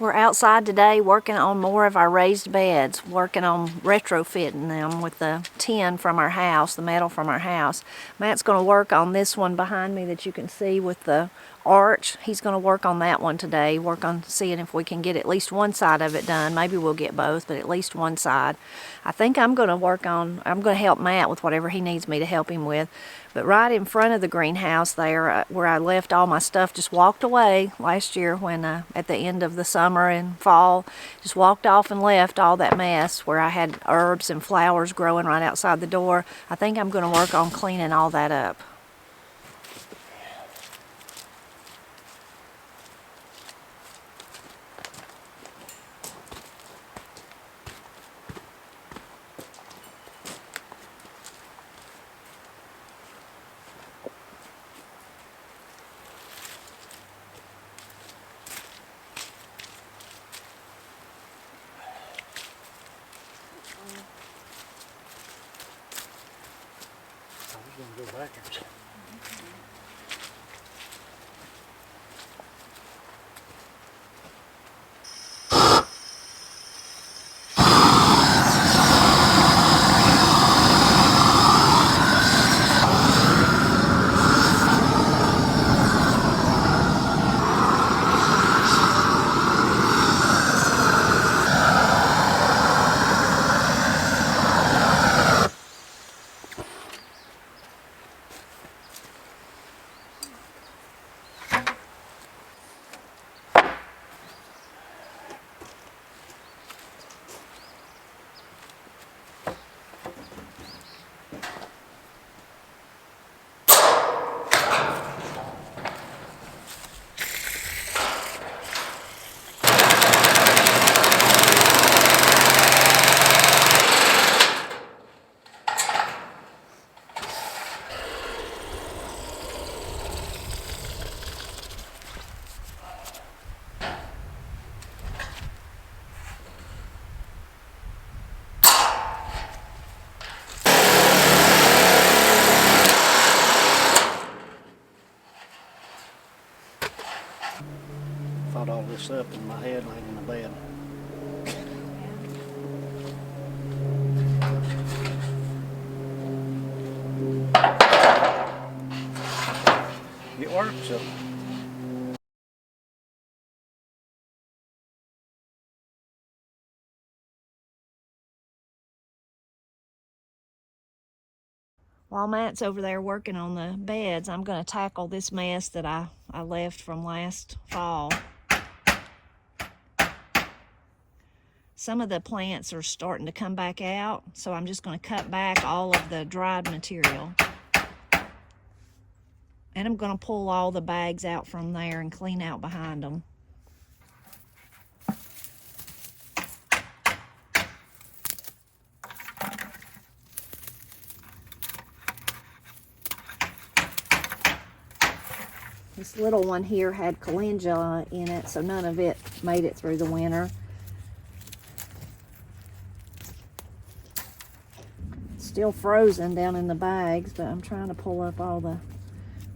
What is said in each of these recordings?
We're outside today working on more of our raised beds, working on retrofitting them with the tin from our house, the metal from our house. Matt's going to work on this one behind me that you can see with the arch. He's going to work on that one today, work on seeing if we can get at least one side of it done. Maybe we'll get both, but at least one side. I think I'm going to help Matt with whatever he needs me to help him with. But right in front of the greenhouse there, where I left all my stuff, just walked away last year when at the end of the summer and fall, just walked off and left all that mess where I had herbs and flowers growing right outside the door. I think I'm going to work on cleaning all that up. Go backwards. Thought all this up in my head laying in the bed. It works. While Matt's over there working on the beds, I'm going to tackle this mess that I left from last fall. Some of the plants are starting to come back out, so I'm just going to cut back all of the dried material. And I'm going to pull all the bags out from there and clean out behind them. This little one here had calendula in it, so none of it made it through the winter. It's still frozen down in the bags, but I'm trying to pull up all the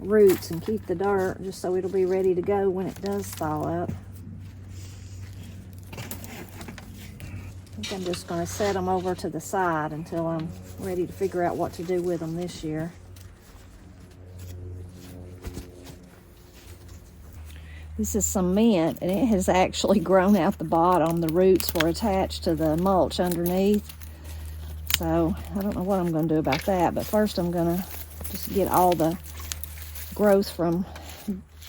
roots and keep the dirt just so it'll be ready to go when it does thaw up. I think I'm just going to set them over to the side until I'm ready to figure out what to do with them this year. This is some mint, and it has actually grown out the bottom. The roots were attached to the mulch underneath. So I don't know what I'm going to do about that, but first I'm going to just get all the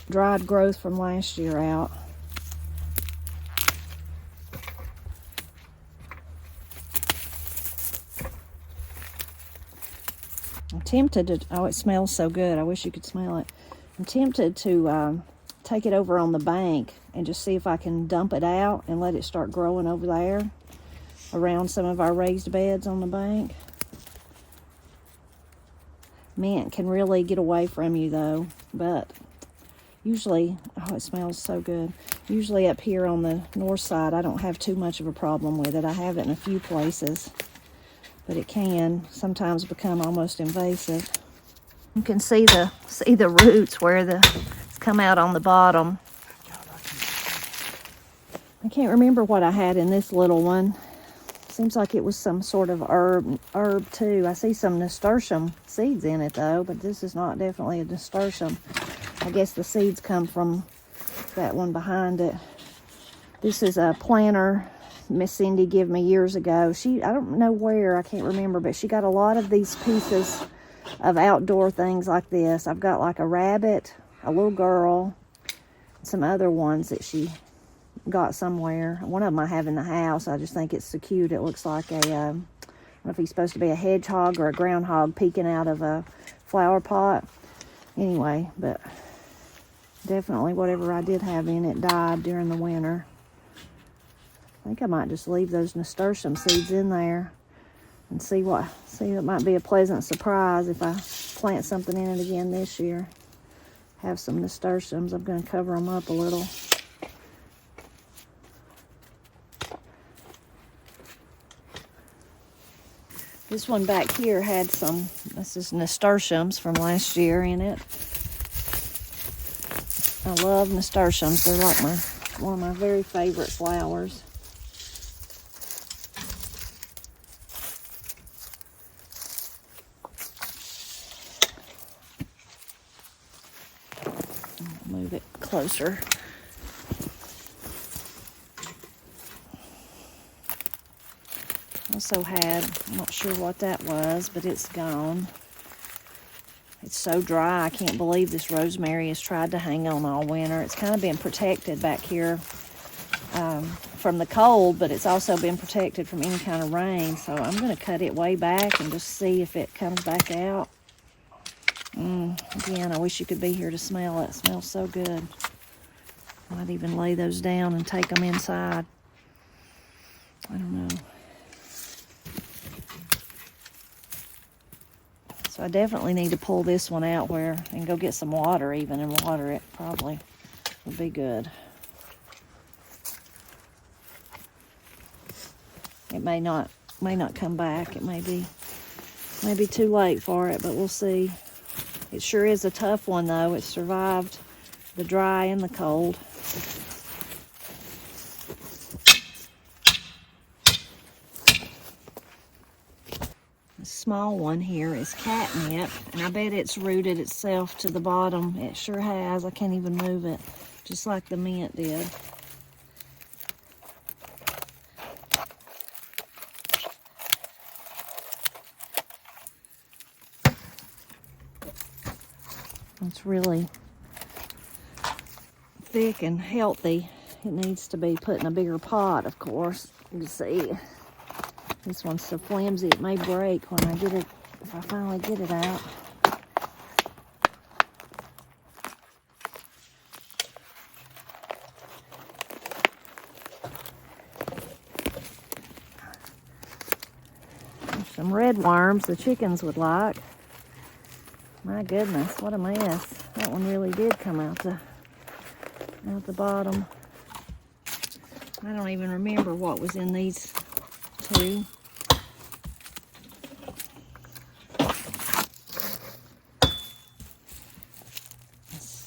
dried growth from last year out. I'm tempted to, oh, it smells so good. I wish you could smell it. I'm tempted to take it over on the bank and just see if I can dump it out and let it start growing over there around some of our raised beds on the bank. Mint can really get away from you though, but usually, oh, it smells so good. Usually up here on the north side, I don't have too much of a problem with it. I have it in a few places, but it can sometimes become almost invasive. You can see the roots where it's come out on the bottom. I can't remember what I had in this little one. Seems like it was some sort of herb too. I see some nasturtium seeds in it though, but this is not definitely a nasturtium. I guess the seeds come from that one behind it. This is a planter Miss Cindy gave me years ago. I don't know where, I can't remember, but she got a lot of these pieces of outdoor things like this. I've got like a rabbit, a little girl, some other ones that she got somewhere. One of them I have in the house. I just think it's so cute. It looks like I don't know if he's supposed to be a hedgehog or a groundhog peeking out of a flower pot. Anyway, but definitely whatever I did have in it died during the winter. I think I might just leave those nasturtium seeds in there and see it might be a pleasant surprise if I plant something in it again this year. Have some nasturtiums. I'm going to cover them up a little. This one back here had this is nasturtiums from last year in it. I love nasturtiums. They're like one of my very favorite flowers. I'll move it closer. Also had, I'm not sure what that was, but it's gone. It's so dry. I can't believe this rosemary has tried to hang on all winter. It's kind of been protected back here from the cold, but it's also been protected from any kind of rain. So I'm going to cut it way back and just see if it comes back out. Again, I wish you could be here to smell it. It smells so good. Might even lay those down and take them inside. I don't know. So I definitely need to pull this one out and go get some water even and water it. Probably would be good. It may not come back. It may be too late for it, but we'll see. It sure is a tough one though. It survived the dry and the cold. Small one here is catnip, and I bet it's rooted itself to the bottom. It sure has. I can't even move it, just like the mint did. It's really thick and healthy. It needs to be put in a bigger pot, of course. You can see. This one's so flimsy it may break when I get it, if I finally get it out. There's some red worms the chickens would like. My goodness, what a mess. That one really did come out the bottom. I don't even remember what was in these two.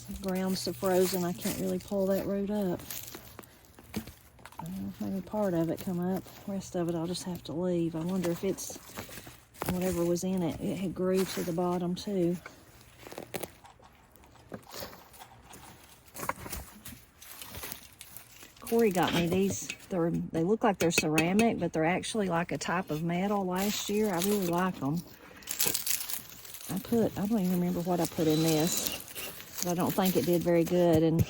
The ground's so frozen I can't really pull that root up. Maybe part of it come up. The rest of it I'll just have to leave. I wonder if it's whatever was in it. It had grew to the bottom too. Corey got me these. They look like they're ceramic, but they're actually like a type of metal last year. I really like them. I don't even remember what I put in this, but I don't think it did very good, and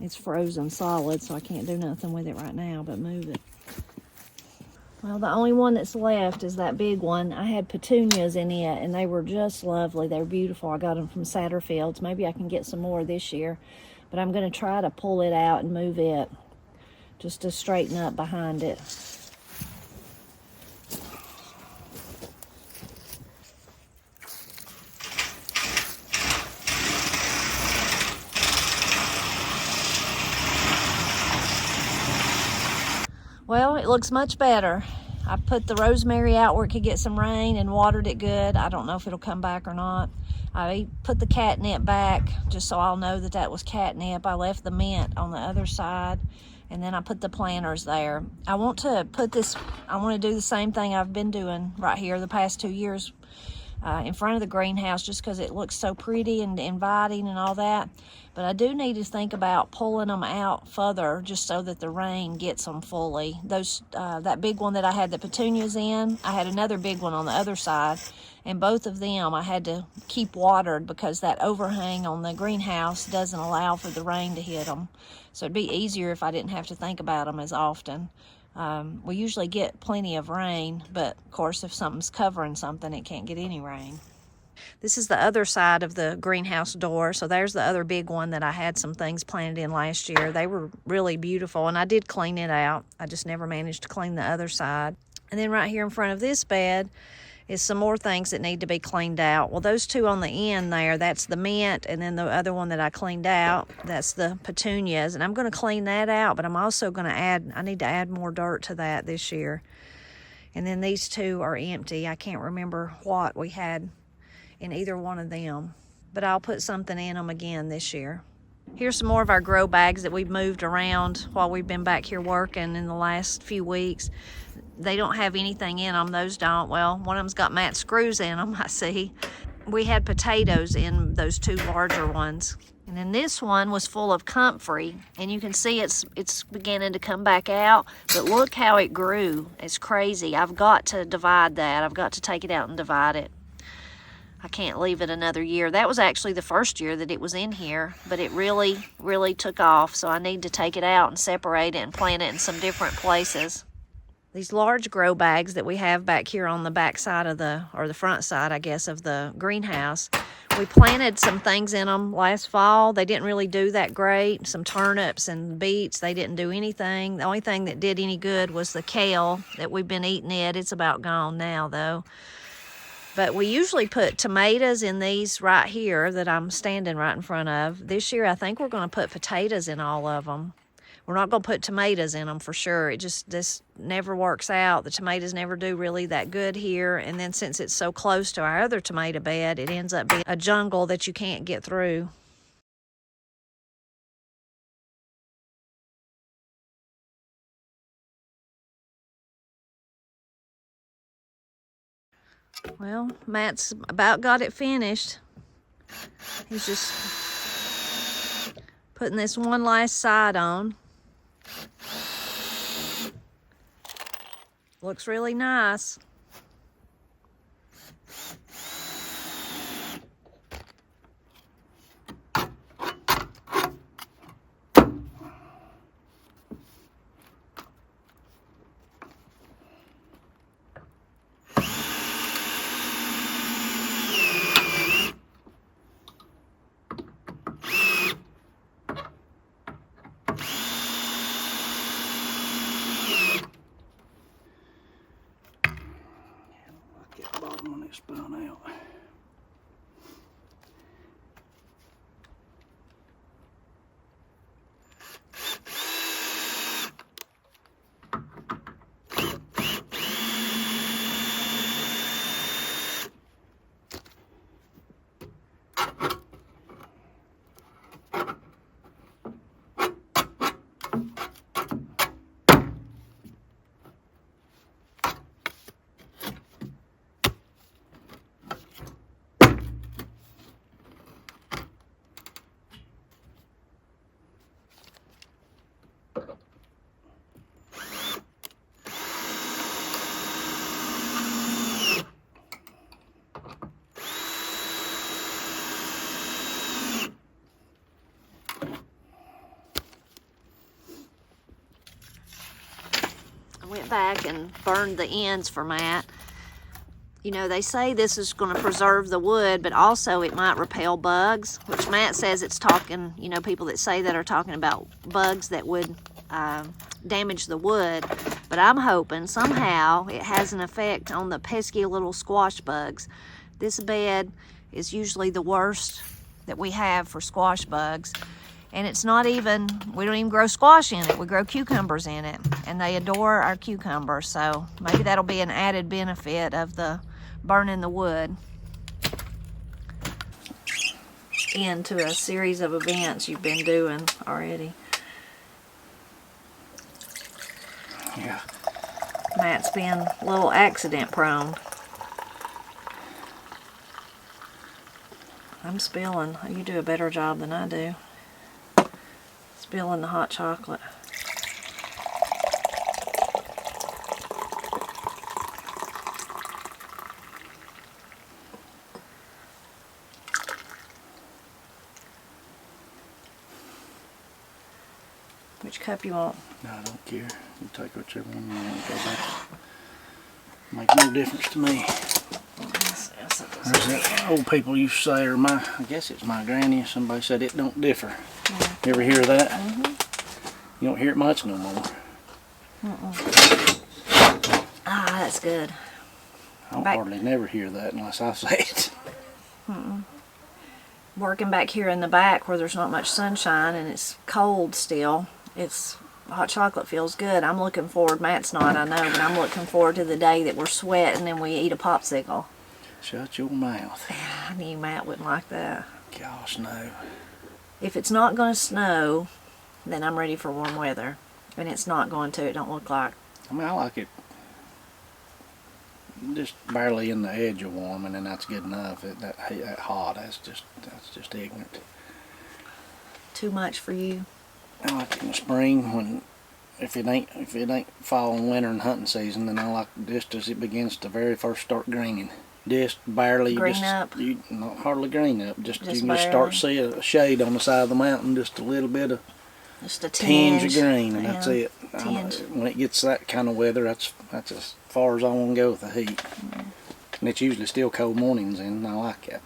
it's frozen solid, so I can't do nothing with it right now but move it. Well, the only one that's left is that big one. I had petunias in it, and they were just lovely. They were beautiful. I got them from Satterfields. Maybe I can get some more this year, but I'm going to try to pull it out and move it just to straighten up behind it. Well, it looks much better. I put the rosemary out where it could get some rain and watered it good. I don't know if it'll come back or not. I put the catnip back just so I'll know that that was catnip. I left the mint on the other side, And then I put the planters there. I want to do the same thing I've been doing right here the past 2 years in front of the greenhouse, just because it looks so pretty and inviting and all that. But I do need to think about pulling them out further, just so that the rain gets them fully. That big one that I had the petunias in, I had another big one on the other side, and both of them I had to keep watered because that overhang on the greenhouse doesn't allow for the rain to hit them. So it'd be easier if I didn't have to think about them as often. We usually get plenty of rain, but of course if something's covering something, it can't get any rain. This is the other side of the greenhouse door. So there's the other big one that I had some things planted in last year. They were really beautiful, and I did clean it out. I just never managed to clean the other side. And then right here in front of this bed is some more things that need to be cleaned out. Well, those two on the end there, that's the mint, and then the other one that I cleaned out, that's the petunias. And I'm going to clean that out, but I'm also going to I need to add more dirt to that this year. And then these two are empty. I can't remember what we had in either one of them, but I'll put something in them again this year. Here's some more of our grow bags that we've moved around while we've been back here working in the last few weeks. They don't have anything in them. Those don't. Well, one of them's got mat screws in them, I see. We had potatoes in those two larger ones. And then this one was full of comfrey, and you can see it's beginning to come back out, but look how it grew. It's crazy. I've got to divide that. I've got to take it out and divide it. I can't leave it another year. That was actually the first year that it was in here, but it really, really took off. So I need to take it out and separate it and plant it in some different places. These large grow bags that we have back here on the back side of the front side, I guess, of the greenhouse, we planted some things in them last fall. They didn't really do that great. Some turnips and beets, they didn't do anything. The only thing that did any good was the kale that we've been eating it. It's about gone now, though. But we usually put tomatoes in these right here that I'm standing right in front of. This year, I think we're going to put potatoes in all of them. We're not going to put tomatoes in them for sure. This never works out. The tomatoes never do really that good here. And then since it's so close to our other tomato bed, it ends up being a jungle that you can't get through. Well, Matt's about got it finished. He's just putting this one last side on. Looks really nice. When it spun out. Went back and burned the ends for Matt. You know, they say this is going to preserve the wood, but also it might repel bugs, which Matt says it's talking, you know, people that say that are talking about bugs that would damage the wood. But I'm hoping somehow it has an effect on the pesky little squash bugs. This bed is usually the worst that we have for squash bugs. And it's not even, we don't even grow squash in it. We grow cucumbers in it. And they adore our cucumbers. So maybe that'll be an added benefit of the burning the wood. Into a series of events you've been doing already. Yeah. Matt's being a little accident prone. I'm spilling. You do a better job than I do. Spilling the hot chocolate. Which cup you want? No, I don't care. You take whichever one you want. Go back. Make no difference to me. There's that old people used to say, or I guess it's my granny, somebody said it don't differ. Yeah. You ever hear that? Mm-hmm. You don't hear it much no more. Ah, that's good. I don't hardly never hear that unless I say it. Working back here in the back where there's not much sunshine and it's cold still, hot chocolate feels good. I'm looking forward, Matt's not, I know, but I'm looking forward to the day that we're sweating and we eat a popsicle. Shut your mouth. I knew Matt wouldn't like that. Gosh, no. If it's not going to snow, then I'm ready for warm weather. And it's not going to, it don't look like. I mean, I like it just barely in the edge of warm, and then that's good enough. That hot, that's just ignorant. Too much for you? I like it in the spring when if it ain't fall and winter and hunting season, then I like just as it begins to very first start greening. Just barely green up. You not hardly green up. Just you can barely. just start seeing a shade on the side of the mountain, just a little bit of just a tinge of green, and that's it. Tinge. When it gets that kind of weather, that's as far as I want to go with the heat. And it's usually still cold mornings, and I like it.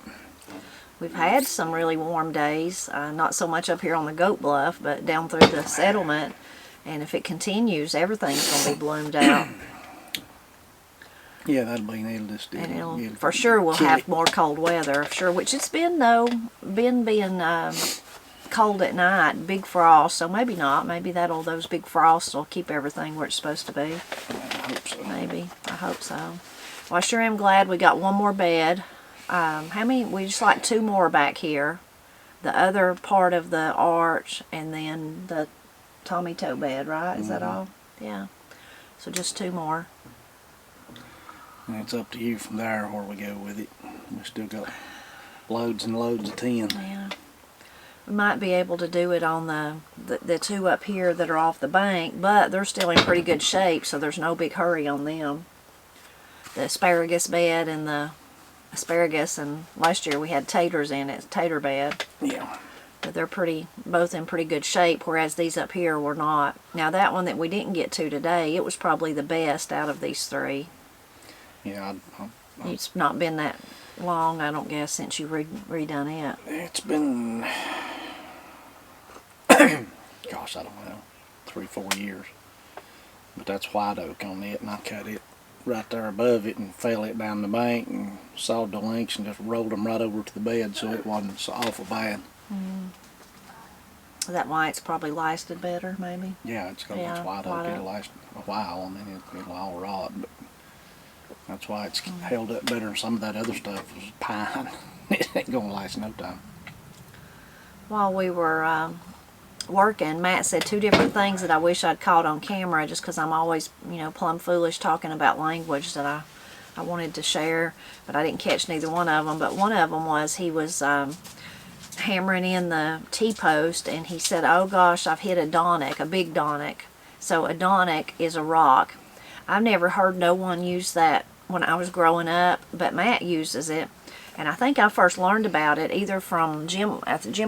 We've had some really warm days, not so much up here on the Goat Bluff, but down through the settlement. And if it continues, everything's going to be bloomed out. Yeah, that'll be neat. And for sure we'll have more cold weather, sure, which it's been though, being cold at night, big frost, so maybe not. Maybe those big frosts will keep everything where it's supposed to be. I hope so. Maybe. I hope so. Well, I sure am glad we got one more bed. How many? We just like 2 more back here. The other part of the arch, and then the Tommy toe bed, right? Is that all? Yeah. So just 2 more. And it's up to you from there where we go with it. We still got loads and loads of tin. Yeah. We might be able to do it on the 2 up here that are off the bank, but they're still in pretty good shape, so there's no big hurry on them. The asparagus bed and the asparagus, and last year we had taters in it, tater bed. Yeah. But they're both in pretty good shape, whereas these up here were not. Now that one that we didn't get to today, it was probably the best out of these 3. Yeah. It's not been that long, I don't guess, since you redone it. It's been, gosh, I don't know, 3-4 years. But that's white oak on it, and I cut it right there above it and fell it down the bank and sawed the links and just rolled them right over to the bed, so it wasn't so awful bad. Is that why it's probably lasted better, maybe? Yeah, it's because it's white oak. It'll last a while. I mean, it'll all rot, but that's why it's held up better than some of that other stuff was pine. It ain't gonna last no time. While we were working, Matt said 2 different things that I wish I'd caught on camera, just because I'm always, plumb foolish talking about language that I wanted to share, but I didn't catch neither one of them. But one of them was he was hammering in the T-post, and he said, "Oh gosh, I've hit a donic, a big donic." So a donic is a rock. I've never heard no one use that when I was growing up, but Matt uses it. And I think I first learned about it either from Jim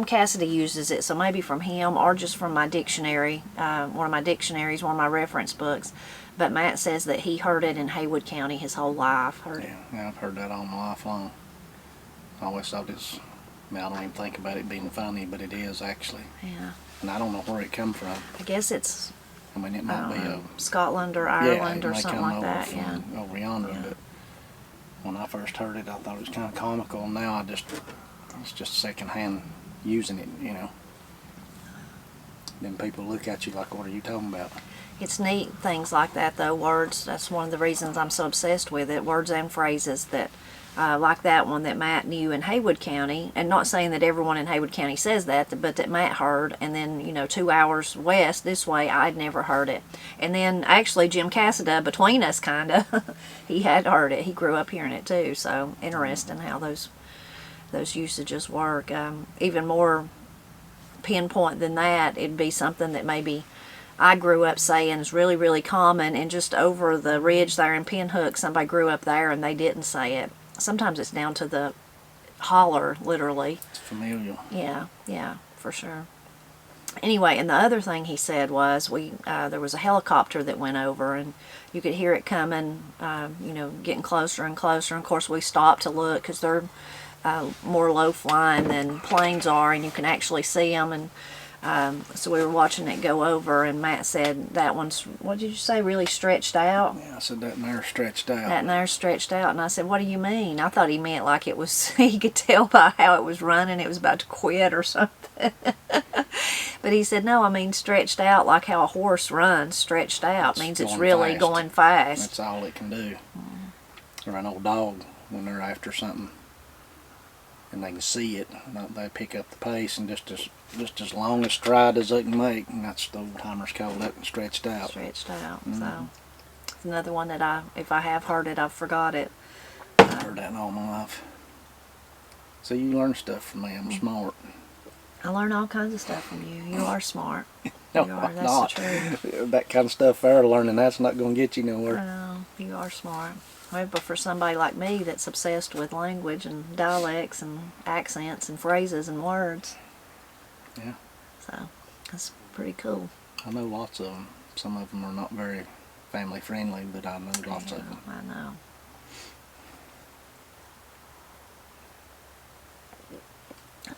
Cassidy uses it, so maybe from him, or just from my dictionary, one of my dictionaries, one of my reference books. But Matt says that he heard it in Haywood County his whole life. Yeah, I've heard that all my life long. I always thought I don't even think about it being funny, but it is actually. Yeah. And I don't know where it come from. I guess it's, I mean, it might be Scotland or Ireland or something like that. Yeah, over yonder, but when I first heard it, I thought it was kind of comical. And now it's just secondhand using it, Then people look at you like, what are you talking about? It's neat, things like that, though, words. That's one of the reasons I'm so obsessed with it, words and phrases that like that one that Matt knew in Haywood County, and not saying that everyone in Haywood County says that, but that Matt heard, and then, 2 hours west this way, I'd never heard it. And then actually Jim Cassida, between us kinda, he had heard it. He grew up hearing it too, so interesting how those usages work. Even more pinpoint than that, it'd be something that maybe I grew up saying is really, really common, and just over the ridge there in Pinhook, somebody grew up there and they didn't say it. Sometimes it's down to the holler, literally. It's familiar. Yeah, for sure. Anyway, and the other thing he said was there was a helicopter that went over, and you could hear it coming, getting closer and closer. And of course, we stopped to look because they're more low flying than planes are, and you can actually see them. And so we were watching it go over, and Matt said that one's, what did you say, really stretched out? Yeah, I said that nare's stretched out. That nare's stretched out. And I said, what do you mean? I thought he meant like it was, he could tell by how it was running, it was about to quit or something. But he said, no, I mean stretched out like how a horse runs. Stretched out means it's really going fast. That's all it can do. Or an old dog, when they're after something and they can see it, they pick up the pace and just as long a stride as they can make, and that's the old timers call that stretched out. Stretched out. So it's another one that if I have heard it, I've forgot it. I've heard that in all my life. So you learn stuff from me. I'm smart. I learn all kinds of stuff from you. You are smart. No, you are. I'm That's not. the truth. That kind of stuff there, learning that's not going to get you nowhere. No, you are smart. Well, but for somebody like me that's obsessed with language and dialects and accents and phrases and words. Yeah. So, that's pretty cool. I know lots of them. Some of them are not very family friendly, but I know lots of them. I know.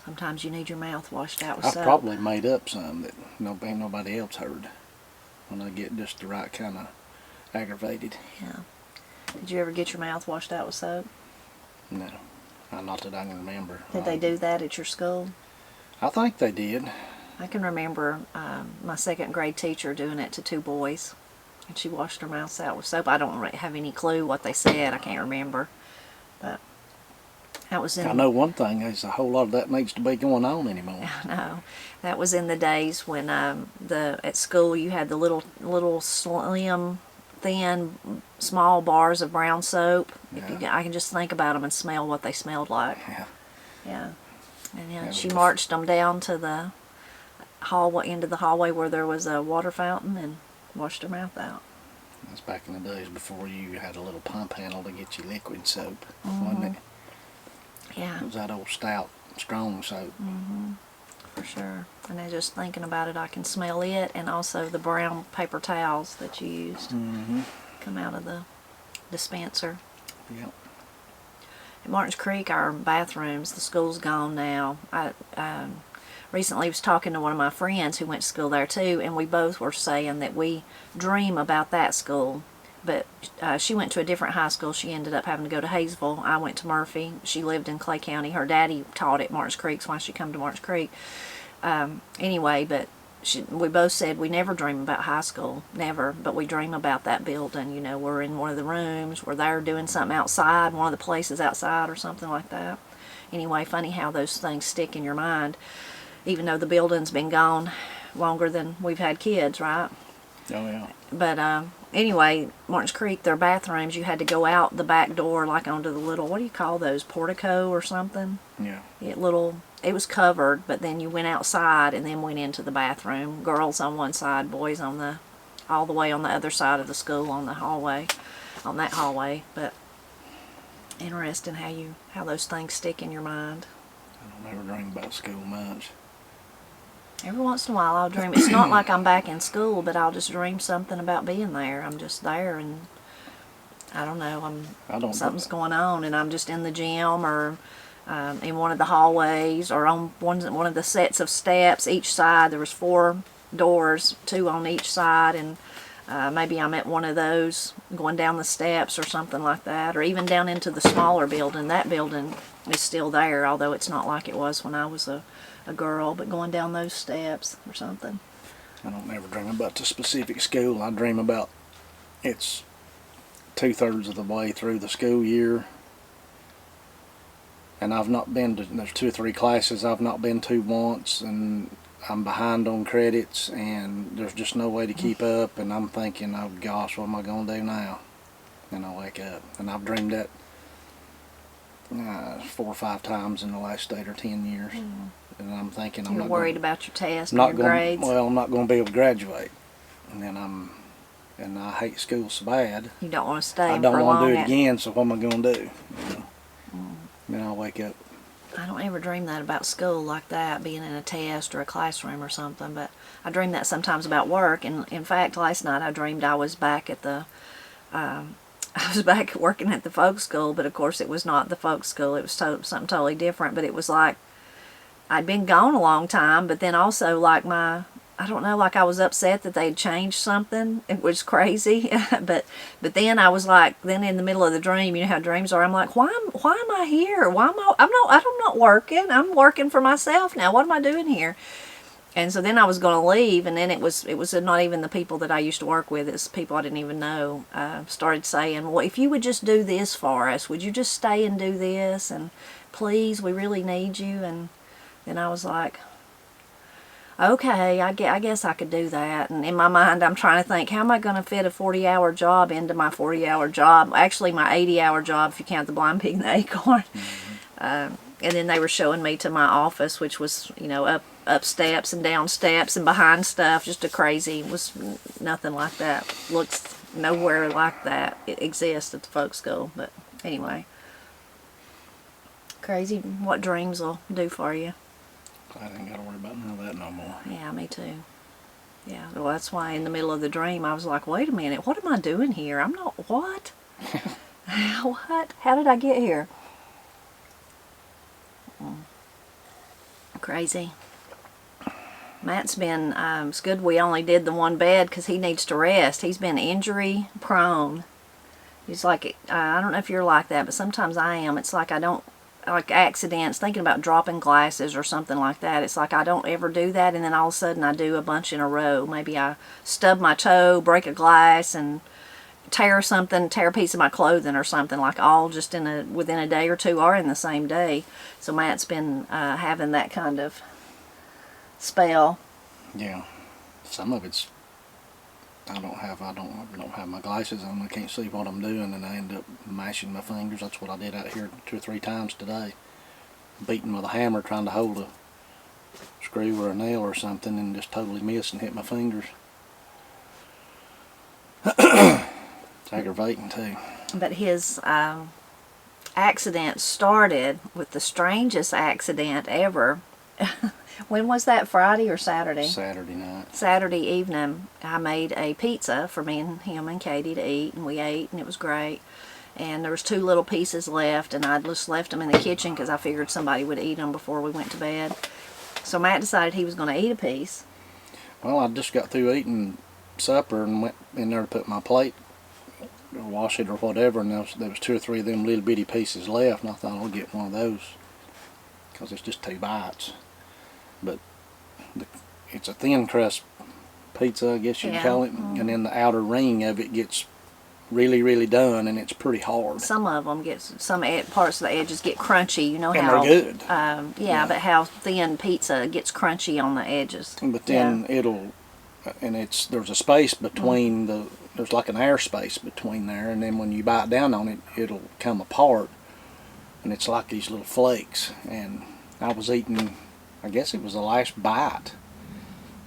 Sometimes you need your mouth washed out with I've soap. probably made up some that ain't nobody else heard when I get just the right kind of aggravated. Yeah. Did you ever get your mouth washed out with soap? No, not that I can remember. Did they do that at your school? I think they did. I can remember my second grade teacher doing it to 2 boys, and she washed her mouths out with soap. I don't have any clue what they said. I can't remember, but that was in. I know one thing. There's a whole lot of that needs to be going on anymore. I know. That was in the days when at school you had the little slim, thin, small bars of brown soap. Yeah. I can just think about them and smell what they smelled like. Yeah. Yeah. And Yeah, she marched them down to the hallway, into the hallway where there was a water fountain, and washed her mouth out. That's back in the days before you had a little pump handle to get you liquid soap, wasn't it? Yeah. It was that old stout, strong soap. For sure. And then just thinking about it, I can smell it, and also the brown paper towels that you used come out of the dispenser. Yep. At Martins Creek, our bathrooms, the school's gone now. I recently was talking to one of my friends who went to school there too, and we both were saying that we dream about that school. But she went to a different high school. She ended up having to go to Hayesville. I went to Murphy. She lived in Clay County. Her daddy taught at Martins Creek, so why she come to Martins Creek. Anyway, but we both said we never dream about high school, never, but we dream about that building. You know, we're in one of the rooms, we're there doing something outside, one of the places outside or something like that. Anyway, funny how those things stick in your mind, even though the building's been gone longer than we've had kids, right? Oh, yeah. But anyway, Martins Creek, their bathrooms, you had to go out the back door, like onto the little, what do you call those, portico or something? Yeah. It was covered, but then you went outside and then went into the bathroom. Girls on one side, boys on all the way on the other side of the school on that hallway. But interesting how those things stick in your mind. I don't ever dream about school much. Every once in a while I'll dream. It's not like I'm back in school, but I'll just dream something about being there. I'm just there, and I don't know, something's going on, and I'm just in the gym or in one of the hallways or on one of the sets of steps. Each side there was 4 doors, 2 on each side, and maybe I'm at one of those going down the steps or something like that, or even down into the smaller building. That building is still there, although it's not like it was when I was a girl, but going down those steps or something. I don't ever dream about the specific school. I dream about it's 2/3 of the way through the school year, And I've not been to, there's 2 or 3 classes I've not been to once, and I'm behind on credits, and there's just no way to keep up, and I'm thinking, oh gosh, what am I going to do now? And I wake up, and I've dreamed that 4 or 5 times in the last 8 or 10 years. And I'm thinking You're not worried gonna, about your test not and your gonna, grades. well, I'm not going to be able to graduate. And I hate school so bad. You don't want to stay I and don't want to prolong do it again, so what am I going to do? You know? Then I'll wake up. I don't ever dream that about school like that, being in a test or a classroom or something, but I dream that sometimes about work. And in fact, last night I dreamed I was back at the, I was back working at the folk school, but of course it was not the folk school. It was something totally different, but it was like I'd been gone a long time, but then also like I don't know, like I was upset that they'd changed something. It was crazy. but then I was like, then in the middle of the dream, you know how dreams are, I'm like, why am I here? I'm not working. I'm working for myself now. What am I doing here? And so then I was going to leave, and then it was not even the people that I used to work with. It's people I didn't even know. Started saying, well, if you would just do this for us, would you just stay and do this? And please, we really need you. And then I was like, okay, I guess I could do that. And in my mind, I'm trying to think, how am I going to fit a 40-hour job into my 40-hour job? Actually, my 80-hour job, if you count the Blind Pig and the Acorn. And then they were showing me to my office, which was, you know, up steps and down steps and behind stuff, just a crazy. It was nothing like that. Looks nowhere like that. It exists at the folk school. But anyway, crazy what dreams will do for you. I ain't got to worry about none of that no more. Yeah, me too. Yeah, well, that's why in the middle of the dream I was like, wait a minute, what am I doing here? I'm not, what? What? How did I get here? Crazy. Matt's been, it's good we only did the one bed because he needs to rest. He's been injury prone. He's like, I don't know if you're like that, but sometimes I am. It's like I don't, like accidents, thinking about dropping glasses or something like that. It's like I don't ever do that, and then all of a sudden I do a bunch in a row. Maybe I stub my toe, break a glass, and tear a piece of my clothing or something, like all just within a day or two or in the same day. So Matt's been having that kind of spell. Yeah, some of it's I don't have my glasses on. I can't see what I'm doing, and I end up mashing my fingers. That's what I did out here 2 or 3 times today, beating with a hammer trying to hold a screw or a nail or something, and just totally miss and hit my fingers. It's aggravating too. But his accident started with the strangest accident ever. When was that, Friday or Saturday? Saturday night. Saturday evening, I made a pizza for me and him and Katie to eat, and we ate, and it was great. And there was 2 little pieces left, and I just left them in the kitchen because I figured somebody would eat them before we went to bed. So Matt decided he was going to eat a piece. Well, I just got through eating supper and went in there to put my plate, or wash it or whatever, and there was 2 or 3 of them little bitty pieces left, and I thought I'll get one of those because it's just 2 bites. But it's a thin crust pizza, I guess you'd call it, and then the outer ring of it gets really, really done, and it's pretty hard. Some of them some parts of the edges get crunchy. You know and how they're good. Yeah, but how thin pizza gets crunchy on the edges. But then there's a space between there's like an air space between there, and then when you bite down on it, it'll come apart, and it's like these little flakes. And I was eating, I guess it was the last bite,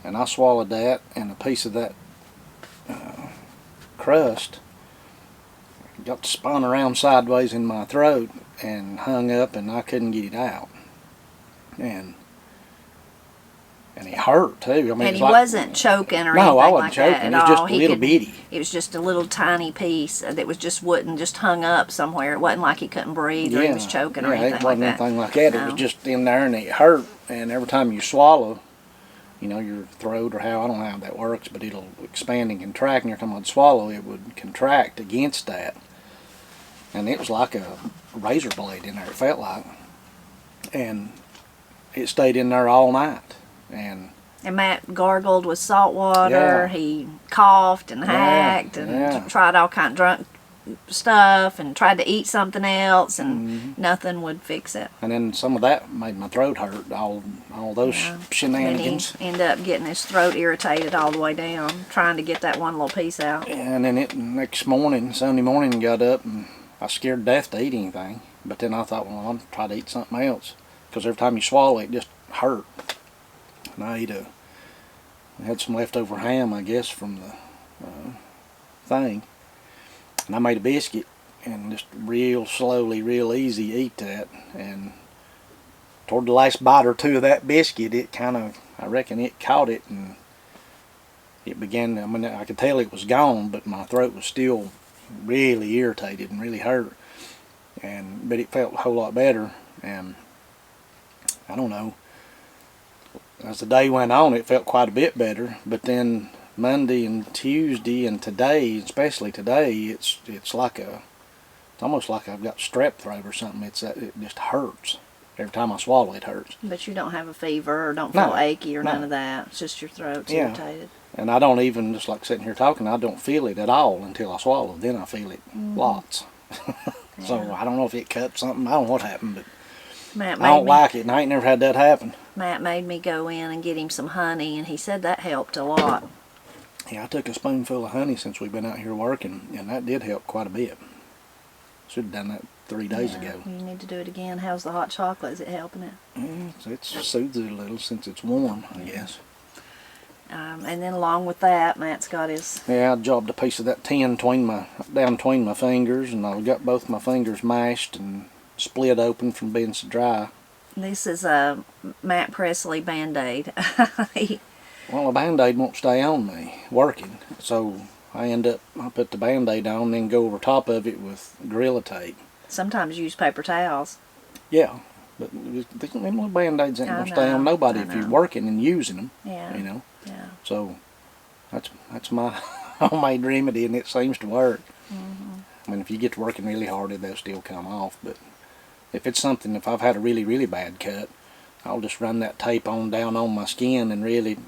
and I swallowed that, and a piece of that crust got spun around sideways in my throat and hung up, and I couldn't get it out. And it hurt too. I mean, and he wasn't choking or anything I wasn't like choking. that at it was all. just a little bitty. It was just a little tiny piece that was just just hung up somewhere. It wasn't like he couldn't breathe or he was choking or anything like that. It wasn't anything like that. No. It was just in there, and it hurt. And every time you swallow, you know, your throat or I don't know how that works, but it'll expand and contract, and every time I'd swallow, it would contract against that. And it was like a razor blade in there, it felt like. And it stayed in there all night. And Matt gargled with salt water. Yeah. He coughed and hacked and tried all kind of stuff and tried to eat something else, and Mm-hmm. nothing would fix it. And then some of that made my throat hurt. All those Yeah. shenanigans. And he ended up getting his throat irritated all the way down, trying to get that one little piece out. And then next morning, Sunday morning, got up and I was scared to death to eat anything. But then I thought, well, I'll try to eat something else, because every time you swallow it, just hurt. And I had some leftover ham, I guess, from the thing. And I made a biscuit and just real slowly, real easy eat that. And toward the last bite or two of that biscuit, it kind of, I reckon it caught it, and it began, I mean, I could tell it was gone, but my throat was still really irritated and really hurt. But it felt a whole lot better. And I don't know, as the day went on, it felt quite a bit better. But then Monday and Tuesday and today, especially today, it's almost like I've got strep throat or something. It just hurts. Every time I swallow, it hurts. But you don't have a fever or don't feel achy or none of that. It's just your throat's irritated. And I don't even, just like sitting here talking, I don't feel it at all until I swallow. Then I feel it lots. So I don't know if it cut something. I don't know what happened, but I don't like it, and I ain't never had that happen. Matt made me go in and get him some honey, and he said that helped a lot. Yeah, I took a spoonful of honey since we've been out here working, and that did help quite a bit. Should have done that 3 days ago. You need to do it again. How's the hot chocolate? Is it helping it? Yeah, it's soothes it a little since it's warm, I guess. And then along with that, Matt's got his... Yeah, I jobbed a piece of that tin down between my fingers, and I got both my fingers mashed and split open from being so dry. This is a Matt Presley Band-Aid. Well, a Band-Aid won't stay on me working, so I put the Band-Aid on and then go over top of it with Gorilla Tape. Sometimes use paper towels. Yeah, but them little Band-Aids ain't going to stay on nobody if you're working and using them. Yeah. You know? Yeah. So that's my homemade remedy, and it seems to work. I mean, if you get to working really hard, they'll still come off. But if I've had a really, really bad cut, I'll just run that tape down on my skin and really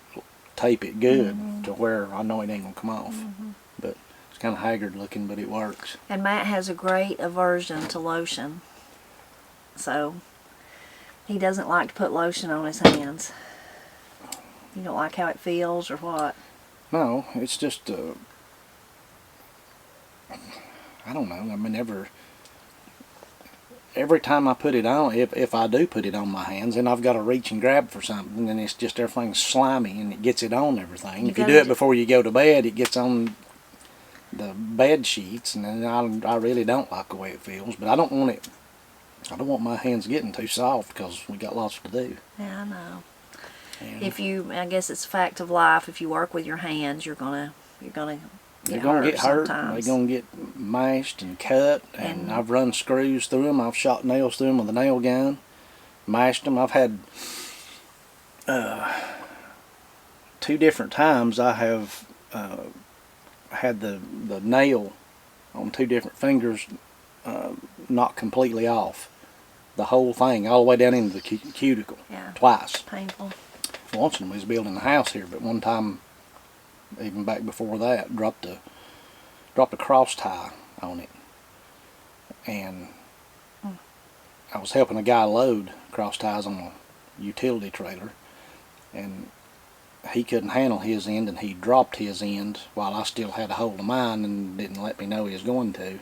tape it good to where I know it ain't going to come off. But it's kind of haggard looking, but it works. And Matt has a great aversion to lotion. So he doesn't like to put lotion on his hands. You don't like how it feels or what? No, it's just, I don't know. I mean, every time I put it on, if I do put it on my hands, and I've got to reach and grab for something, and it's just everything's slimy, and it gets it on everything. If you do it before you go to bed, it gets on the bed sheets, and then I really don't like the way it feels. But I don't want my hands getting too soft, because we got lots to do. Yeah, I know. And I guess it's a fact of life. If you work with your hands, you're gonna they're going to get hurt. They're going to get mashed and cut. And I've run screws through them. I've shot nails through them with a nail gun, mashed them. I've had 2 different times. I have had the nail on 2 different fingers knocked completely off. The whole thing, all the way down into the cuticle. Yeah. Twice. Painful. Once when we was building a house here, but one time, even back before that, dropped a cross tie on it, and I was helping a guy load cross ties on a utility trailer, and he couldn't handle his end, and he dropped his end while I still had a hold of mine and didn't let me know he was going to.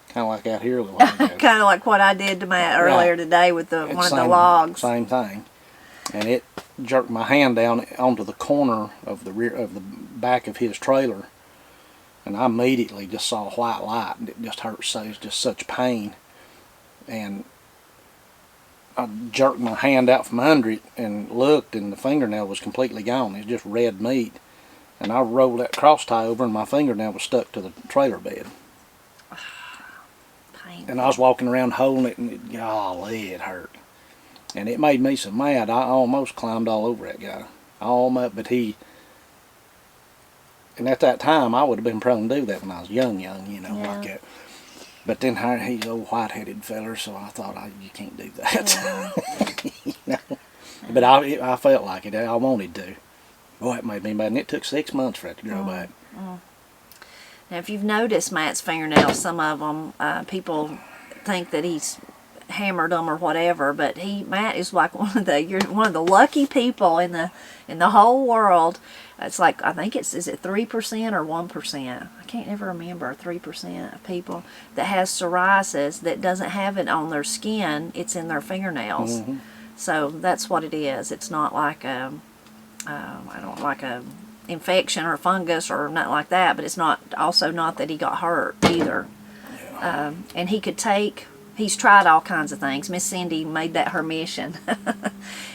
Kind of like out here a little while ago. Kind of like what I did to Matt earlier today with one of the logs. Same thing. And it jerked my hand down onto the corner of the back of his trailer, and I immediately just saw a white light, and it just hurt so. It was just such pain, and I jerked my hand out from under it and looked, and the fingernail was completely gone. It was just red meat, and I rolled that cross tie over, and my fingernail was stuck to the trailer bed. Painful. And I was walking around holding it, and golly, it hurt. And it made me so mad, I almost climbed all over that guy. But and at that time, I would have been prone to do that when I was young, you know, like that. But then he's an old white-headed feller, so I thought, you can't do that. You know? But I felt like it. I wanted to. Boy, it made me mad. And it took 6 months for it to grow back. Now, if you've noticed Matt's fingernails, some of them, people think that he's hammered them or whatever, but Matt is like you're one of the lucky people in the whole world. It's like, I think is it 3% or 1%? I can't ever remember. 3% of people that has psoriasis that doesn't have it on their skin, it's in their fingernails. Mm-hmm. So that's what it is. It's not like I don't like a infection or fungus or nothing like that, but it's not that he got hurt either. Yeah. And he's tried all kinds of things. Miss Cindy made that her mission,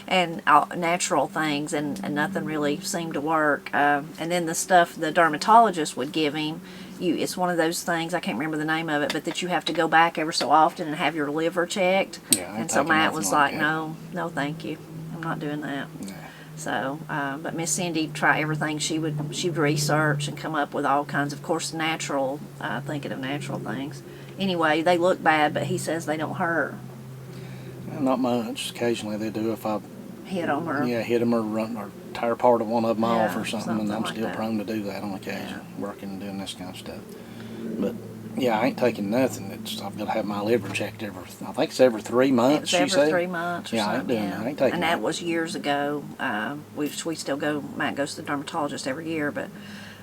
and natural things, and nothing really seemed to work. And then the stuff the dermatologist would give him, it's one of those things, I can't remember the name of it, but that you have to go back ever so often and have your liver checked. Yeah, and so Matt was like, no, thank you, I'm not doing that. Yeah. So, but Miss Cindy tried everything. She'd research and come up with all kinds of course, natural, thinking of natural things. Anyway, they look bad, but he says they don't hurt. Not much. Occasionally they do if I Hit them or hit them or tear part of one of them off or something, and I'm like still that. prone to do that on occasion, working and doing this kind of stuff. But yeah, I ain't taking nothing. I've got to have my liver checked I think it's every 3 months. It was every 3 months or yeah, something. I ain't taking and that nothing. was years ago. We still go. Matt goes to the dermatologist every year, but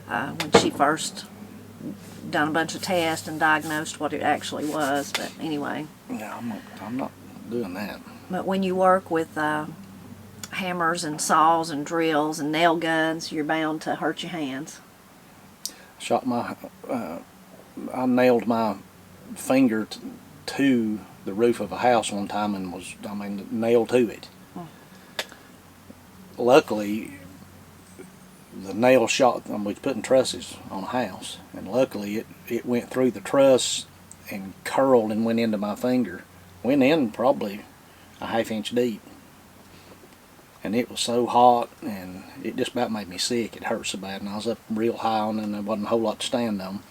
when she first done a bunch of tests and diagnosed what it actually was. But anyway. Yeah, I'm not doing that. But when you work with hammers and saws and drills and nail guns, you're bound to hurt your hands. I nailed my finger to the roof of a house one time and nailed to it. Luckily, the nail shot, we was putting trusses on a house, and luckily it went through the truss and curled and went into my finger. Went in probably a ½ inch deep. And it was so hot, and it just about made me sick. It hurt so bad, and I was up real high on it, and there wasn't a whole lot to stand on.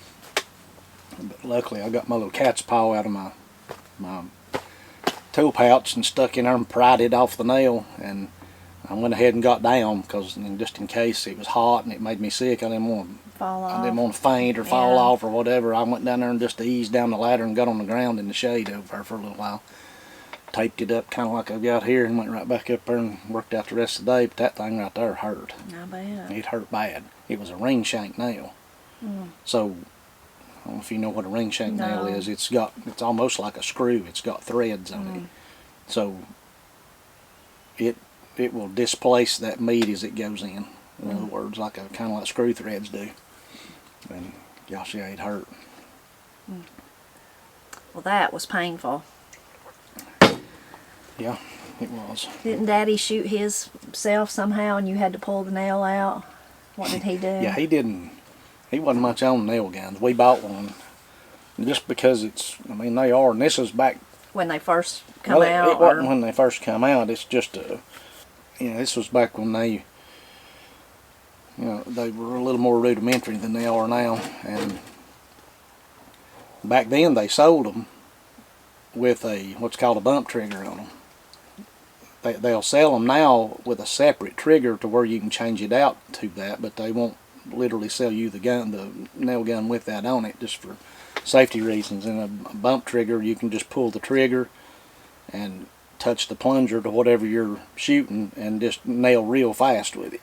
But luckily, I got my little cat's paw out of my tool pouch and stuck in there and pried it off the nail, and I went ahead and got down because just in case it was hot and it made me sick, I didn't want to faint or fall off or whatever. I went down there and just eased down the ladder and got on the ground in the shade over there for a little while. Taped it up kind of like I've got here and went right back up there and worked out the rest of the day. But that thing right there hurt. I bet. It hurt bad. It was a ring shank nail. So I don't know if you know what a ring shank nail is. It's almost like a screw. It's got threads on it. So it will displace that meat as it goes in. In other words, kind of like screw threads do. And gosh, yeah, it hurt. Well, that was painful. Yeah, it was. Didn't Daddy shoot himself somehow and you had to pull the nail out? What did he do? Yeah, he didn't. He wasn't much on nail guns. We bought one just because they are, and this is back when they first come out? It wasn't when they first come out. It's just this was back when they were a little more rudimentary than they are now. And back then they sold them with what's called a bump trigger on them. They'll sell them now with a separate trigger to where you can change it out to that, but they won't literally sell you the nail gun with that on it, just for safety reasons. And a bump trigger, you can just pull the trigger and touch the plunger to whatever you're shooting and just nail real fast with it.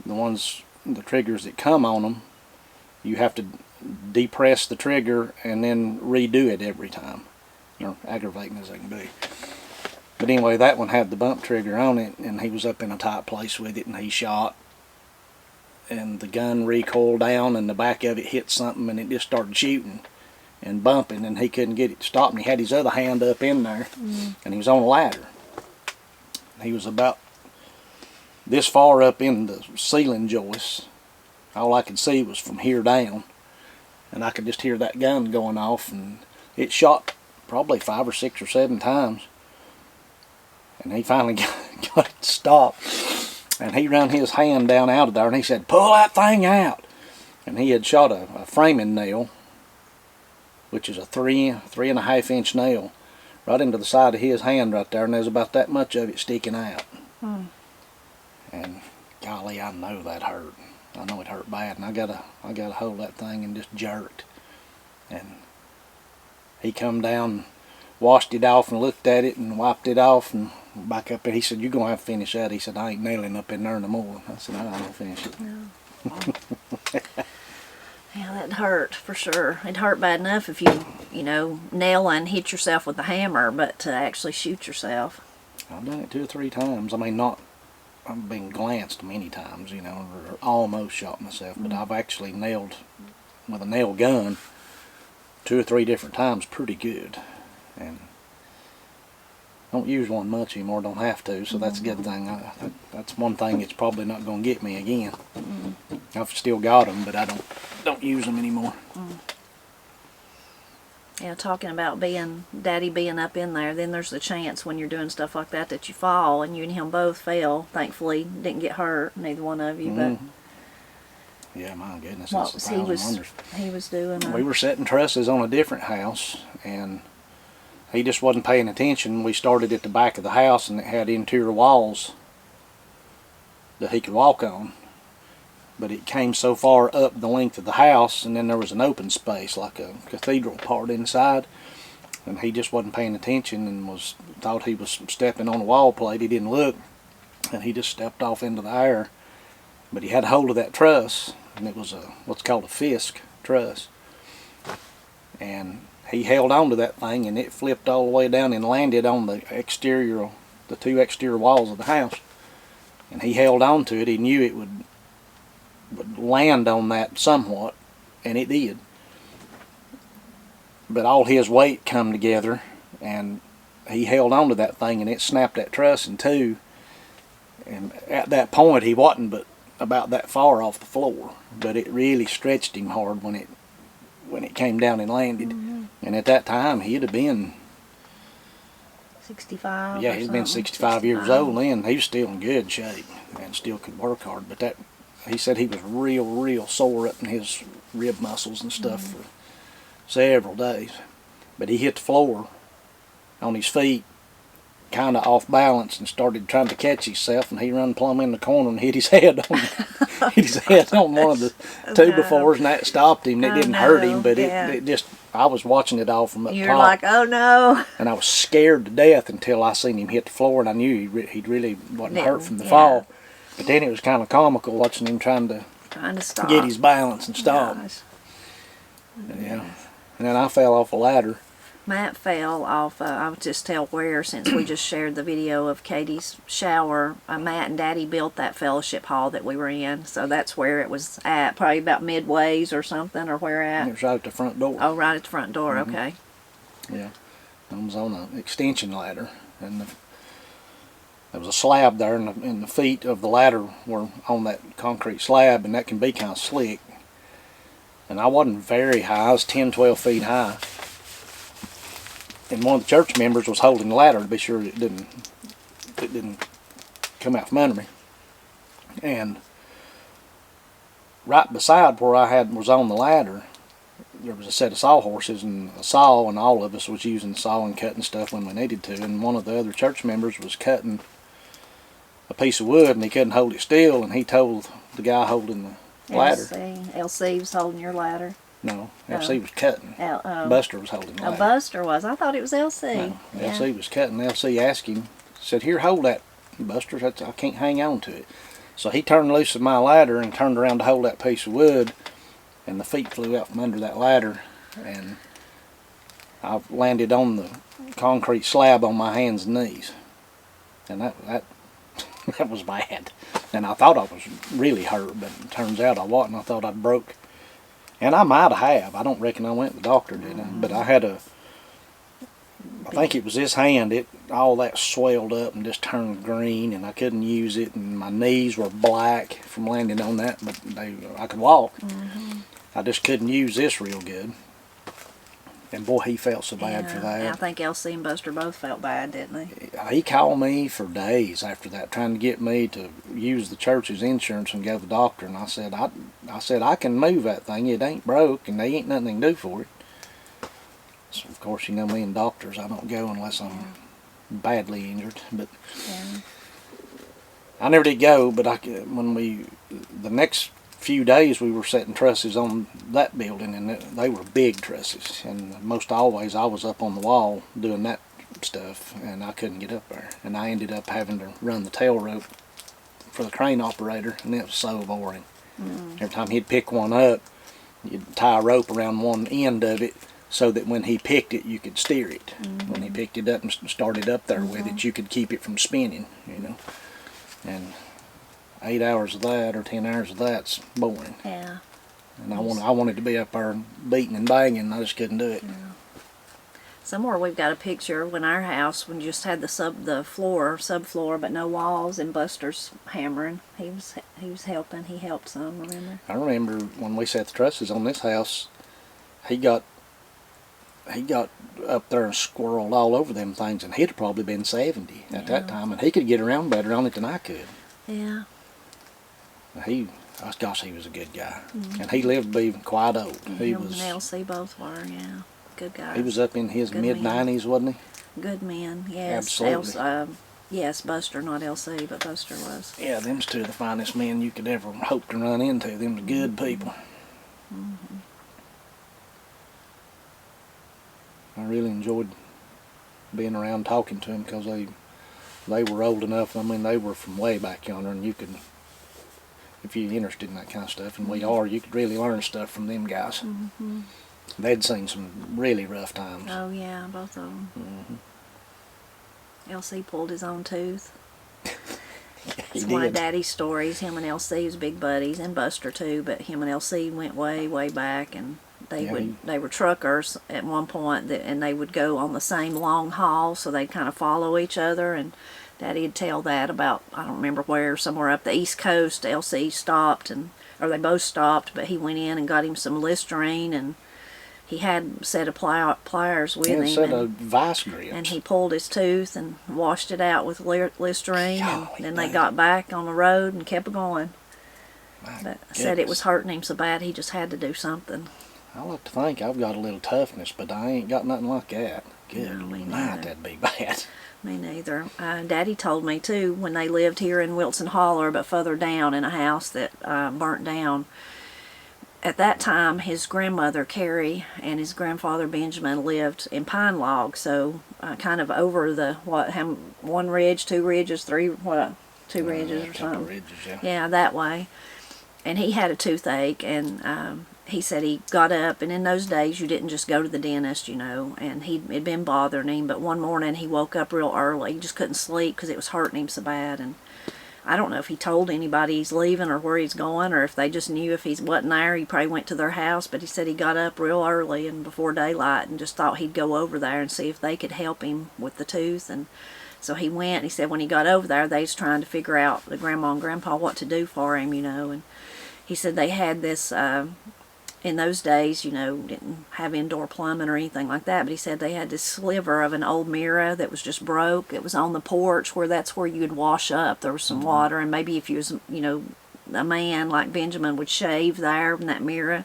The triggers that come on them, you have to depress the trigger and then redo it every time. Aggravating as they can be. But anyway, that one had the bump trigger on it, and he was up in a tight place with it, and he shot. And the gun recoiled down, and the back of it hit something, and it just started shooting and bumping, and he couldn't get it to stop. And he had his other hand up in there, and he was on a ladder. He was about this far up in the ceiling joists. All I could see was from here down, and I could just hear that gun going off, and it shot probably 5 or 6 or 7 times. And he finally got it to stop. And he ran his hand down out of there and he said, "Pull that thing out." And he had shot a framing nail, which is a 3.5 inch nail, right into the side of his hand right there, and there's about that much of it sticking out. And golly, I know that hurt. I know it hurt bad, and I got a hold of that thing and just jerked. And he come down, washed it off and looked at it and wiped it off and back up there. He said, "You're going to have to finish that." He said, "I ain't nailing up in there no more." I said, "I don't finish it." No. Yeah, that hurt for sure. It hurt bad enough if you know, nail and hit yourself with a hammer, but to actually shoot yourself. I've done it 2 or 3 times. I mean, I've been glanced many times, you know, or almost shot myself, but I've actually nailed with a nail gun 2 or 3 different times pretty good. And don't use one much anymore, don't have to, so that's a good thing. That's one thing that's probably not going to get me again. I've still got them, but I don't use them anymore. Yeah, talking about Daddy being up in there, then there's the chance when you're doing stuff like that that you fall, and you and him both fell. Thankfully, didn't get hurt, neither one of you. But yeah, my goodness, what that's was a thousand wonders. he was doing? We were setting trusses on a different house, and he just wasn't paying attention. We started at the back of the house, and it had interior walls that he could walk on. But it came so far up the length of the house, and then there was an open space, like a cathedral part inside. And he just wasn't paying attention and thought he was stepping on a wall plate. He didn't look, and he just stepped off into the air. But he had hold of that truss, and it was what's called a Fisk truss. And he held on to that thing, and it flipped all the way down and landed on the 2 exterior walls of the house. And he held on to it. He knew it would land on that somewhat, and it did. But all his weight come together, and he held on to that thing, and it snapped that truss in 2. And at that point, he wasn't but about that far off the floor, but it really stretched him hard when it came down and landed. And at that time, he'd have been 65. Yeah, he'd been 65 years old then. He was still in good shape and still could work hard. But he said he was real sore up in his rib muscles and stuff for several days. But he hit the floor on his feet, kind of off balance, and started trying to catch himself, and he run plumb in the corner and hit his head on one of the 2x4s, and that stopped him. It didn't hurt him, but it just, I was watching it all from up top. You're like, oh no. And I was scared to death until I seen him hit the floor, and I knew he really wasn't hurt from the fall. But then it was kind of comical watching him trying to stop, get his balance and stop. Yeah. And then I fell off a ladder. Matt fell off, I would just tell where, since we just shared the video of Katie's shower. Matt and Daddy built that fellowship hall that we were in, so that's where it was at, probably about midways or something, or where at? It was right at the front door. Oh, right at the front door, okay. Yeah. I was on an extension ladder, and there was a slab there, and the feet of the ladder were on that concrete slab, and that can be kind of slick. And I wasn't very high, I was 10, 12 feet high. And one of the church members was holding the ladder to be sure it didn't come out from under me. And right beside where I was on the ladder, there was a set of sawhorses and a saw, and all of us was using the saw and cutting stuff when we needed to. And one of the other church members was cutting a piece of wood, and he couldn't hold it still, and he told the guy holding the ladder. LC was holding your ladder. No, LC was cutting. Buster was holding the ladder. Buster was. I thought it was LC. No, LC was cutting. LC asked him, said, "Here, hold that, Buster. I can't hang on to it." So he turned loose of my ladder and turned around to hold that piece of wood, and the feet flew out from under that ladder, and I landed on the concrete slab on my hands and knees. And that was bad. And I thought I was really hurt, but it turns out I wasn't. I thought I'd broke. And I might have. I don't reckon I went to the doctor, did I? But I think it was this hand. All that swelled up and just turned green, and I couldn't use it, and my knees were black from landing on that, but I could walk. I just couldn't use this real good. And boy, he felt so bad for that. I think LC and Buster both felt bad, didn't they? He called me for days after that, trying to get me to use the church's insurance and go to the doctor. And I said, I can move that thing. It ain't broke, and they ain't nothing they can do for it. So of course, you know me and doctors, I don't go unless I'm badly injured. But I never did go. But the next few days we were setting trusses on that building, and they were big trusses. And most always I was up on the wall doing that stuff, and I couldn't get up there. And I ended up having to run the tail rope for the crane operator, and it was so boring. Every time he'd pick one up, you'd tie a rope around one end of it so that when he picked it, you could steer it. When he picked it up and started up there with it, you could keep it from spinning, you know. And 8 hours of that or 10 hours of that's boring. Yeah. And I wanted to be up there beating and banging, and I just couldn't do it. Yeah. Somewhere we've got a picture when our house, when just had the subfloor, but no walls, and Buster's hammering. He was helping. He helped some. Remember? I remember when we set the trusses on this house, he got up there and squirreled all over them things, and he'd probably been 70 at that time, and he could get around better on it than I could. Yeah. Gosh, he was a good guy, and he lived to be quite old. He Him was. and Elsie both were. Yeah. Good guys. He was up in his Good mid-90s, wasn't he? Good men. Yes. Absolutely. Yes, Buster, not Elsie, but Buster was. Yeah, them's two of the finest men you could ever hope to run into. Them's good people. I really enjoyed being around talking to them, because they were old enough. I mean, they were from way back yonder, and you could, if you're interested in that kind of stuff, and we are, you could really learn stuff from them guys. They'd seen some really rough times. Oh yeah, both of them. Elsie pulled his own tooth. It's one of Daddy's stories. Him and Elsie was big buddies, and Buster too. But him and Elsie went way, way back, and they were truckers at one point, and they would go on the same long haul, so they'd kind of follow each other. And Daddy'd tell that about, I don't remember where, somewhere up the East Coast. Elsie stopped, or they both stopped, but he went in and got him some Listerine, and he had a set of pliers with him. A set of vice grips. And he pulled his tooth and washed it out with Listerine. Golly, and then they got back on the road and kept going. But goodness. Said it was hurting him so bad he just had to do something. I like to think I've got a little toughness, but I ain't got nothing like that. Good No, me night, neither. that'd be bad. Me neither. Daddy told me too, when they lived here in Wilson Holler, but further down in a house that burnt down. At that time, his grandmother, Carrie, and his grandfather, Benjamin, lived in Pine Log, so kind of over one ridge, two ridges, two ridges or something. Ridges, yeah. Yeah, that way. And he had a toothache, and he said he got up, and in those days, you didn't just go to the dentist, you know, and it'd been bothering him, but one morning he woke up real early. He just couldn't sleep because it was hurting him so bad, and I don't know if he told anybody he's leaving or where he's going, or if they just knew if he wasn't there, he probably went to their house. But he said he got up real early and before daylight and just thought he'd go over there and see if they could help him with the tooth. And so he went. He said when he got over there, they was trying to figure out, the grandma and grandpa, what to do for him, you know. And he said they had this, in those days, you know, didn't have indoor plumbing or anything like that, but he said they had this sliver of an old mirror that was just broke. It was on the porch that's where you would wash up. There was some water, and maybe if you was, you know, a man like Benjamin would shave there in that mirror.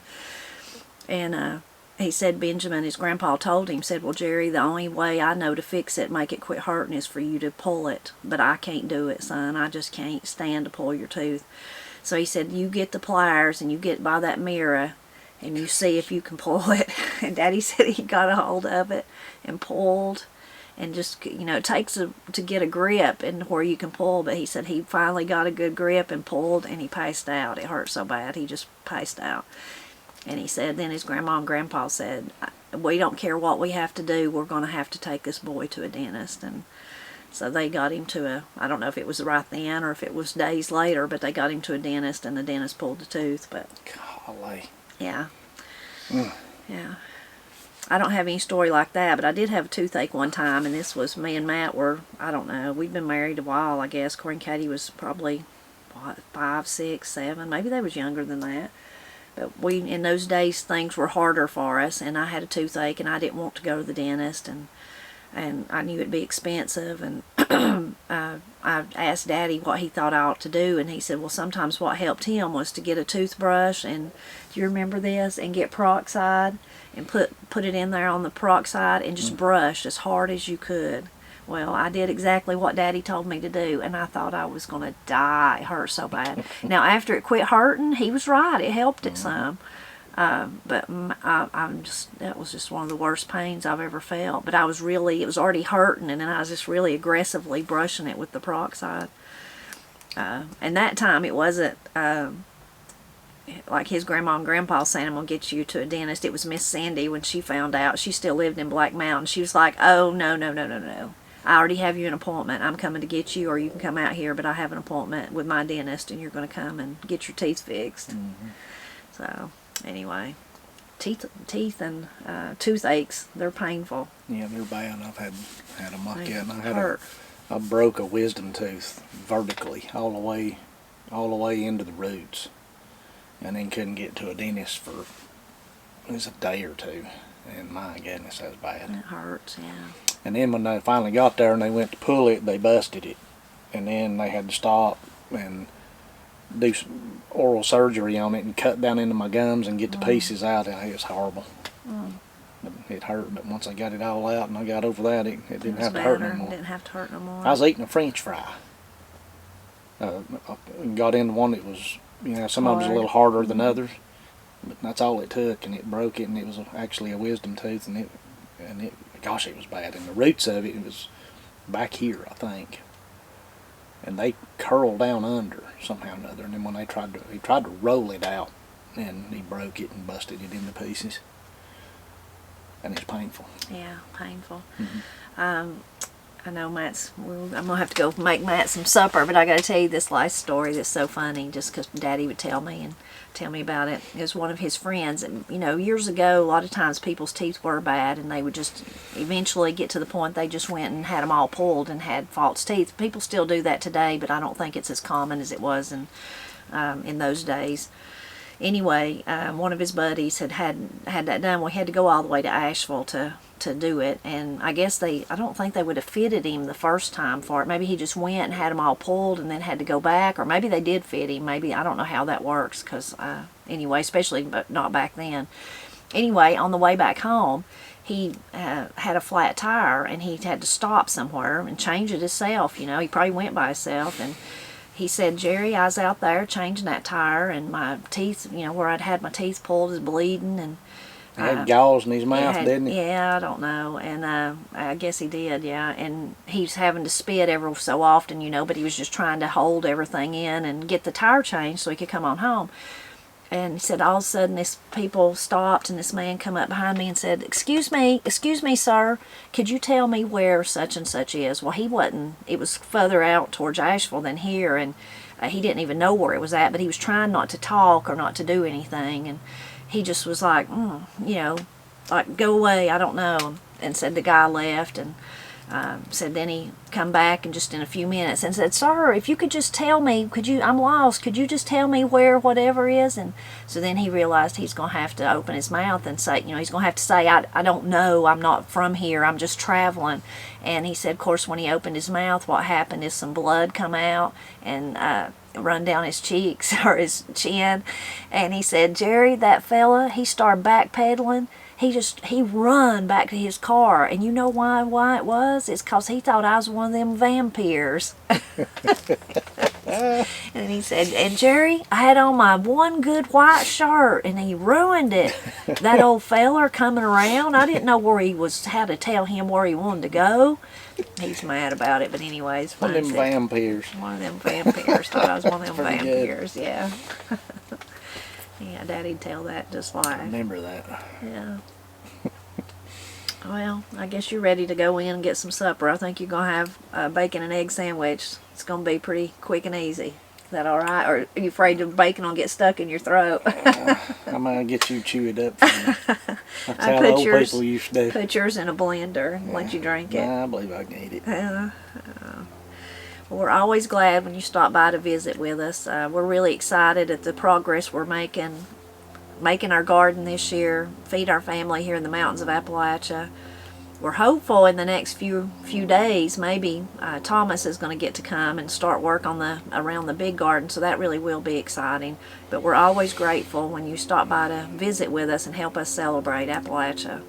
And he said Benjamin, his grandpa told him, said, well, Jerry, the only way I know to fix it, make it quit hurting, is for you to pull it. But I can't do it, son. I just can't stand to pull your tooth. So he said, you get the pliers and you get by that mirror and you see if you can pull it. And Daddy said he got a hold of it and pulled, and just, you know, it takes to get a grip and where you can pull, but he said he finally got a good grip and pulled, and he passed out. It hurt so bad, he just passed out. And he said, then his grandma and grandpa said, we don't care what we have to do, we're going to have to take this boy to a dentist. And so they got him to I don't know if it was right then or if it was days later, but they got him to a dentist, and the dentist pulled the tooth. But golly. Yeah. Yeah. I don't have any story like that, but I did have a toothache one time, and this was, me and Matt were, I don't know, we'd been married a while, I guess. Corey and Katie was probably, 5, 6, 7, maybe they was younger than that. But in those days, things were harder for us, and I had a toothache, and I didn't want to go to the dentist, and I knew it'd be expensive, and I asked Daddy what he thought I ought to do, and he said, well, sometimes what helped him was to get a toothbrush, and do you remember this, and get peroxide, and put it in there on the peroxide, and just brush as hard as you could Well, I did exactly what Daddy told me to do, and I thought I was going to die. It hurt so bad. Now, after it quit hurting, he was right. It helped it some. But that was just one of the worst pains I've ever felt. But it was already hurting, and then I was just really aggressively brushing it with the peroxide. And that time it wasn't like his grandma and grandpa saying, I'm going to get you to a dentist. It was Miss Sandy when she found out. She still lived in Black Mountain. She was like, oh, no, no, no, no, no. I already have you an appointment. I'm coming to get you, or you can come out here, but I have an appointment with my dentist, and you're going to come and get your teeth fixed. So, anyway, teeth and toothaches, they're painful. Yeah, they're bad. I've had them like that. And I broke a wisdom tooth vertically all the way into the roots, and then couldn't get to a dentist for it was a day or two. And my goodness, that was bad. It hurts, yeah. And then when they finally got there and they went to pull it, they busted it, and then they had to stop and do some oral surgery on it and cut down into my gums and get the pieces out. It was horrible. But it hurt, but once I got it all out and I got over that, it didn't have to hurt no more. It didn't have to hurt no more. I was eating a French fry. Got into one that was, some of them was a little harder than others, but that's all it took, and it broke it, and it was actually a wisdom tooth, and it, gosh, it was bad. And the roots of it was back here, I think, and they curled down under somehow or another. And then when he tried to roll it out, and he broke it and busted it into pieces. And it's painful. Yeah, painful. I know I'm going to have to go make Matt some supper, but I got to tell you this last story that's so funny just because Daddy would tell me about it. It was one of his friends. And, years ago, a lot of times people's teeth were bad, and they would just eventually get to the point they just went and had them all pulled and had false teeth. People still do that today, but I don't think it's as common as it was in those days. Anyway, one of his buddies had that done. We had to go all the way to Asheville to do it, and I guess I don't think they would have fitted him the first time for it. Maybe he just went and had them all pulled and then had to go back, or maybe they did fit him. Maybe, I don't know how that works, because anyway, especially but not back then. Anyway, on the way back home, he had a flat tire, and he had to stop somewhere and change it himself. He probably went by himself, and he said, Jerry, I was out there changing that tire, and my teeth, where I'd had my teeth pulled, is bleeding. And he had gauze in his mouth, didn't he? Yeah, I don't know. And I guess he did, yeah. And he's having to spit every so often, but he was just trying to hold everything in and get the tire changed so he could come on home. And he said, all of a sudden, this people stopped, and this man come up behind me and said, excuse me, sir, could you tell me where such and such is? Well, he wasn't. It was further out towards Asheville than here, and he didn't even know where it was at, but he was trying not to talk or not to do anything, and he just was like, like, go away, I don't know, and said the guy left, and said then he come back and just in a few minutes and said, sir, if you could just tell me, I'm lost, could you just tell me where whatever is? And so then he realized he's going to have to open his mouth and say, he's going to have to say, I don't know, I'm not from here, I'm just traveling. And he said, of course, when he opened his mouth, what happened is some blood come out and run down his cheeks or his chin. And he said, Jerry, that fella, he started backpedaling. He run back to his car, and you know why it was? It's because he thought I was one of them Vampeers. And he said, and Jerry, I had on my one good white shirt, and he ruined it. That old feller coming around, I didn't know how to tell him where he wanted to go. He's mad about it, but anyways. One of them Vampeers. One of them Vampeers. Thought I was one of them Vampeers, good. Yeah. Yeah, Daddy'd tell that just like. I remember that. Yeah. Well, I guess you're ready to go in and get some supper. I think you're going to have a bacon and egg sandwich. It's going to be pretty quick and easy. Is that all right? Or are you afraid the bacon will get stuck in your throat? I'm going to get you chew it up for me. That's how old people used to do. Put yours in a blender and let you drink it. Nah, I believe I can eat it. Well, we're always glad when you stop by to visit with us. We're really excited at the progress we're making our garden this year, feed our family here in the mountains of Appalachia. We're hopeful in the next few days, maybe Thomas is going to get to come and start work on around the big garden, so that really will be exciting. But we're always grateful when you stop by to visit with us and help us celebrate Appalachia.